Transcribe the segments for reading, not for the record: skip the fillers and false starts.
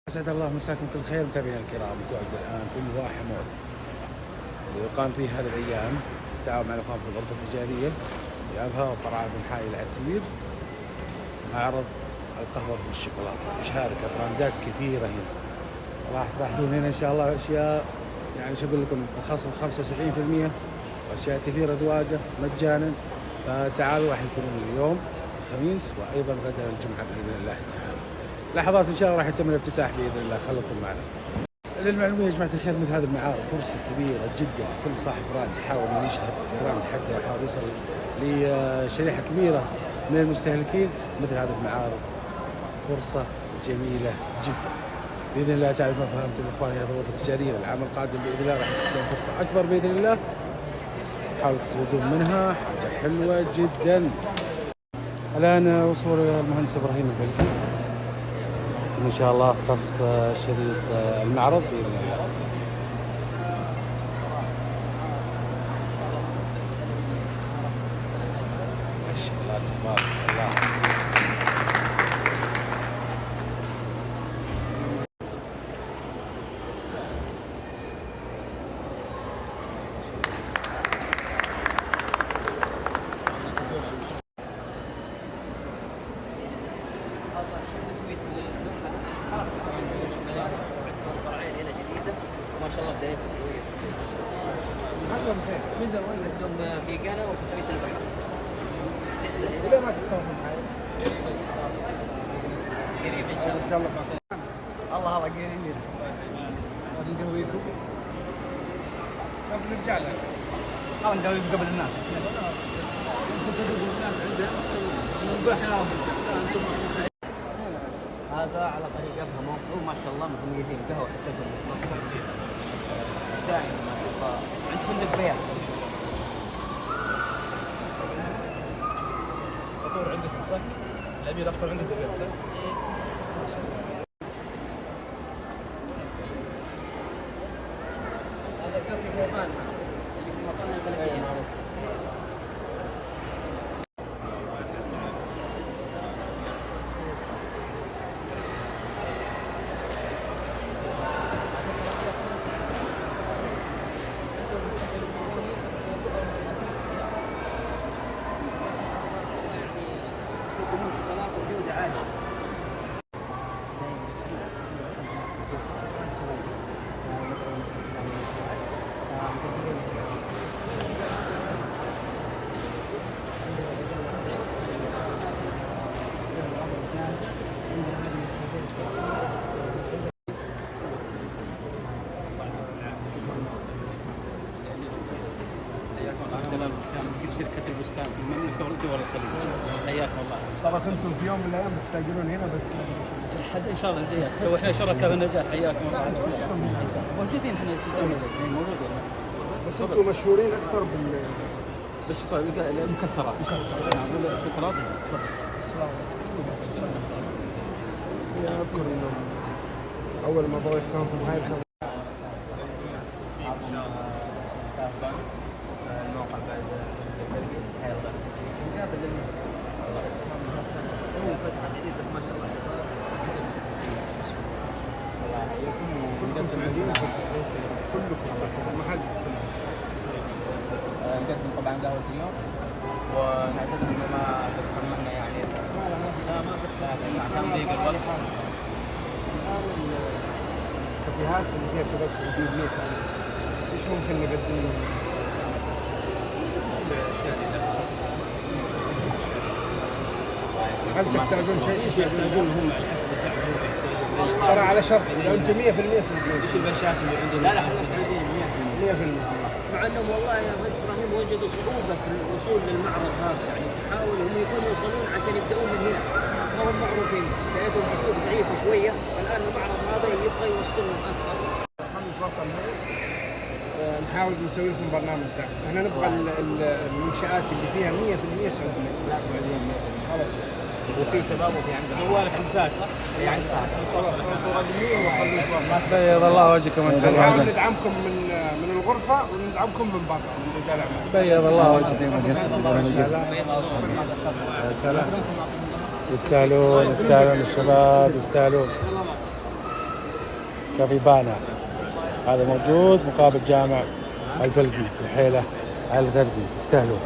أسعد الله مساكم كل خير متابعينا الكرام. متواجد الآن في مواحة مول اللي يقام فيه هذه الأيام بالتعاون مع الإخوان في الغرفة التجارية بأبها وفرعات من حي العسير، معرض القهوة بالشوكولاتة مشاركة براندات كثيرة هنا. راح تلاحظون هنا إن شاء الله أشياء يعني شو أقول لكم بخصم 75% وأشياء كثيرة ذواقة مجانا. فتعالوا راح يكونون اليوم الخميس وأيضا غدا الجمعة بإذن الله تعالى. لحظات ان شاء الله راح يتم الافتتاح باذن الله. خليكم معنا. للمعلوميه يا جماعه الخير، مثل هذه المعارض فرصه كبيره جدا لكل صاحب براند يحاول انه يشهر البراند حقه ويحاول يوصل لشريحه كبيره من المستهلكين. مثل هذه المعارض فرصه جميله جدا باذن الله تعالى. ما فهمتم اخواني في الغرفه التجاريه العام القادم باذن الله راح تكون فرصه اكبر باذن الله. حاولوا تستفيدون منها، حاجه حلوه جدا. الان وصول المهندس ابراهيم البلقي إن شاء الله قص شريط المعرض بإذن الله. ما شاء الله تبارك الله. ما شاء الله بدايته قوية. عندهم في قنا وفي خميس البحر. لسه ليه ما تختارون معي؟ قريب ان شاء الله. ان شاء الله الله قريب. ودي نقويكم. طب نرجع لك. خلاص نقويكم قبل الناس. هذا على طريق ابها موقعه ما شاء الله متميزين قهوة حتى مصر دائما ما تبقى عند فندق بيات. فطور عندك صح؟ الامير افطر عندك اليوم صح؟ هذا كافي هيفان اللي في مطار البلدية. مدير شركة البستان في المملكة ودول الخليج. حياكم الله. صراحة انتم في يوم من الايام بتستاجرون هنا بس ان شاء الله الجايات واحنا شركاء بالنجاح. حياكم الله. موجودين احنا موجودين. بس انتم مشهورين اكثر بس المكسرات. شوكولاتة. اذكر انه اول ما ضيف كانتم هاي الموقع بعد هو فتحة جديدة ما شاء الله. كلكم سعوديين كلكم المحل. نقدم طبعا قهوة اليوم ونعتذر انه ما تحملنا يعني لا ما بس عشان ضيق الوقت. الكافيهات اللي فيها شباب سعوديين ليه ايش ممكن نقدم لهم؟ هل تحتاجون شيء؟ يحتاجون هم على حسب الدعم هم يحتاجون. ترى على شرط اذا انتم 100% سعوديين. ايش المشاكل اللي عندهم؟ لا احنا سعوديين 100%. مع انهم والله يا مهندس ابراهيم وجدوا صعوبه في الوصول للمعرض هذا، يعني تحاول هم يكونوا يوصلون عشان يبداون من هنا، ما هم معروفين، لقيتهم في السوق ضعيفه شويه، فالان المعرض هذا يبغى يوصلهم اكثر. خلينا نتواصل معي نحاول نسوي لكم برنامج دعم. احنا نبغى المنشآت اللي فيها 100% سعودية. لا سعوديين خلاص. وفي شباب وفي عندهم جوالك عند فهد صح؟ اي عند فهد. خلاص انتم راضيين وخلوا نتواصل. بيض الله وجهكم انت. نحاول ندعمكم من الغرفة وندعمكم من برا من رجال الاعمال. بيض الله وجهكم. يا سلام. يستاهلون الشباب يستاهلون. كافي بانا، هذا موجود مقابل جامع الفلقي الحيلة الغربي. يستاهلوا.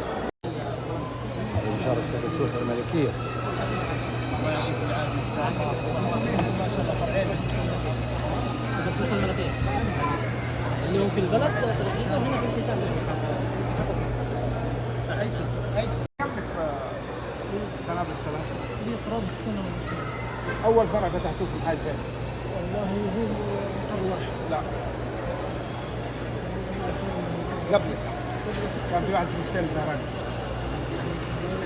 هذه مشاركة البسبوسة الملكية. البسبوسه الملكيه اللي هو في البلد تقريبا هنا في الحساب. سنة بالسنة هي قرابه السنه والشهور. أول فرع فتحتوه في الحي فين؟ والله هو مقر واحد. لا قبلك كان في واحد اسمه حسين الزهراني.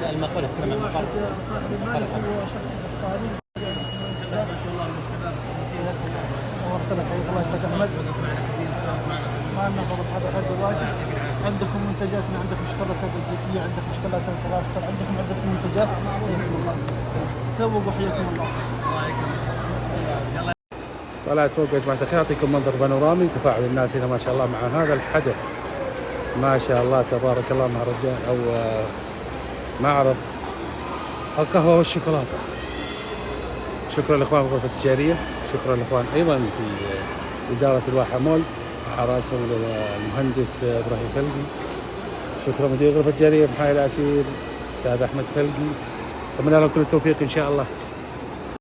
لا المقر كمان المقر. صاحب المالك هو شخص قطاري. ما شاء الله من الشباب. نورت لك الله يسعدك احمد. ما نفضل هذا غير واجب. عندكم منتجاتنا، عندكم شوكولاته بلجيكيه، عندكم شوكولاته كراستر، عندكم عده منتجات. والله توقوا حياكم الله. طلعت فوق مجموعة الخير، أعطيكم منظر بانورامي. تفاعل الناس هنا ما شاء الله مع هذا الحدث، ما شاء الله تبارك الله، مهرجان أو معرض القهوة والشوكولاتة. شكرا للإخوان في الغرفة التجارية، شكرا للإخوان أيضا في إدارة الواحة مول على رأسهم المهندس إبراهيم فلقي. شكرا مدير الغرفة التجارية محايل العسير الأستاذ أحمد فلقي. أتمنى لكم كل التوفيق إن شاء الله.